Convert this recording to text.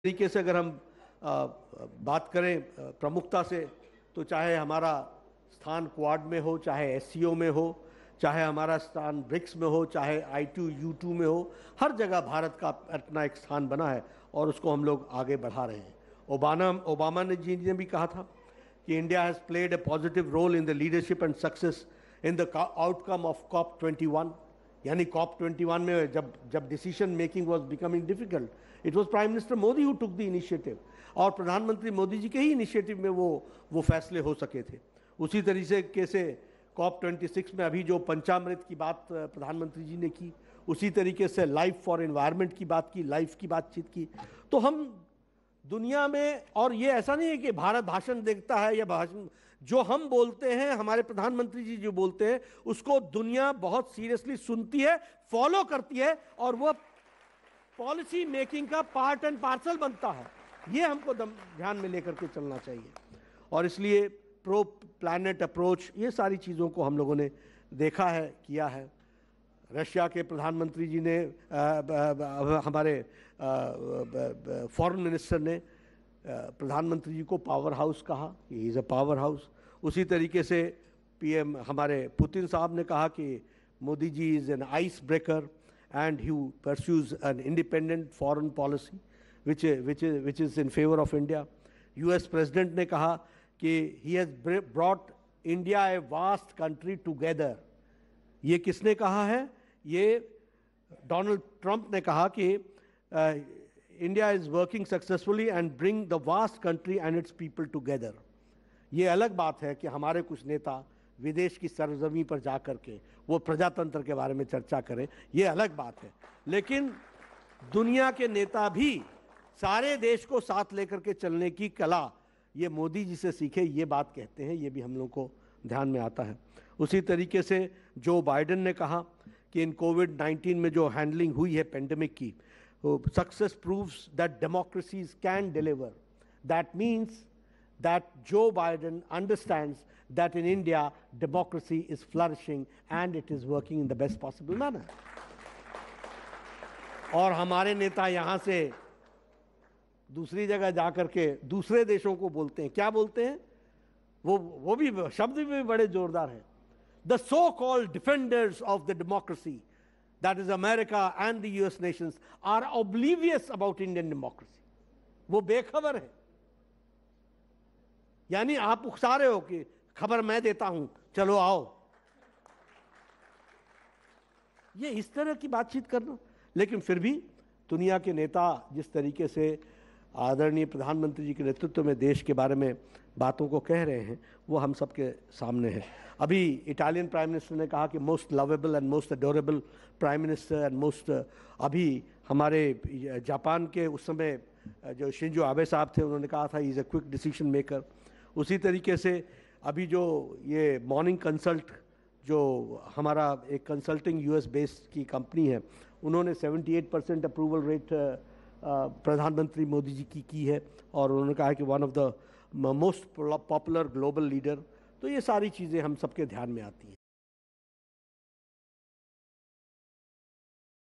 तरीके से अगर हम बात करें प्रमुखता से, तो चाहे हमारा स्थान क्वाड में हो, चाहे एससीओ में हो, चाहे हमारा स्थान ब्रिक्स में हो, चाहे I2U2 में हो, हर जगह भारत का अपना एक स्थान बना है और उसको हम लोग आगे बढ़ा रहे हैं। ओबामा ने भी कहा था कि India has played a positive role in the leadership and success in the outcome of COP21। यानी COP21 में जब decision making was becoming difficult, it was prime minister Modi who took the initiative, और प्रधानमंत्री मोदी जी के ही इनिशिएटिव में वो फैसले हो सके थे। उसी तरीके से COP26 में अभी जो पंचामृत की बात प्रधानमंत्री जी ने की, उसी तरीके से लाइफ फॉर एनवायरनमेंट की बात की, लाइफ की बातचीत की। तो हम दुनिया में, और ये ऐसा नहीं है कि भारत भाषण देता है या भाषण, जो हम बोलते हैं, हमारे प्रधानमंत्री जी जो बोलते हैं, उसको दुनिया बहुत सीरियसली सुनती है, फॉलो करती है, और वो पॉलिसी मेकिंग का पार्ट एंड पार्सल बनता है। ये हमको ध्यान में लेकर के चलना चाहिए। और इसलिए प्रो प्लैनेट अप्रोच, ये सारी चीज़ों को हम लोगों ने देखा है, किया है। रशिया के प्रधानमंत्री जी ने, हमारे फॉरेन मिनिस्टर ने प्रधानमंत्री जी को पावर हाउस कहा, he is a power house. उसी तरीके से PM हमारे पुतिन साहब ने कहा कि Modi ji is an ice breaker and he pursues an independent foreign policy which is in favour of India. US president ने कहा कि he has brought India a vast country together. ये किसने कहा है? ये डोनाल्ड ट्रंप ने कहा कि India is working successfully and bring the vast country and it's people together. ये अलग बात है कि हमारे कुछ नेता विदेश की सरजमी पर जाकर के वो प्रजातंत्र के बारे में चर्चा करें, ये अलग बात है। लेकिन दुनिया के नेता भी सारे देश को साथ लेकर के चलने की कला ये मोदी जी से सीखे, ये बात कहते हैं, ये भी हम लोग को ध्यान में आता है। उसी तरीके से जो बाइडेन ने कहा कि इन कोविड-19 में जो हैंडलिंग हुई है पेंडेमिक की, success proves that democracies can deliver. That means that Joe Biden understands that in India democracy is flourishing and it is working in the best possible manner. और हमारे नेता यहाँ से दूसरी जगह जाकर के दूसरे देशों को बोलते हैं, क्या बोलते हैं? वो भी शब्द भी बड़े जोरदार हैं। The so-called defenders of the democracy, that is America and the US nations, are oblivious about Indian democracy. वो बेखबर है। यानी आप उकसा रहे हो कि खबर मैं देता हूं, चलो आओ, ये इस तरह की बातचीत करना। लेकिन फिर भी दुनिया के नेता जिस तरीके से आदरणीय प्रधानमंत्री जी के नेतृत्व में देश के बारे में बातों को कह रहे हैं, वो हम सबके सामने है। अभी इटालियन प्राइम मिनिस्टर ने कहा कि most lovable and most adorable prime minister and most, अभी हमारे जापान के उस समय जो शिंजो आबे साहब थे, उन्होंने कहा था he is a quick decision maker. उसी तरीके से अभी जो ये मॉर्निंग कंसल्ट, जो हमारा एक कंसल्टिंग US बेस्ड की कंपनी है, उन्होंने 78% अप्रूवल रेट प्रधानमंत्री मोदी जी की है, और उन्होंने कहा कि one of the most popular global leader. तो ये सारी चीज़ें हम सबके ध्यान में आती हैं।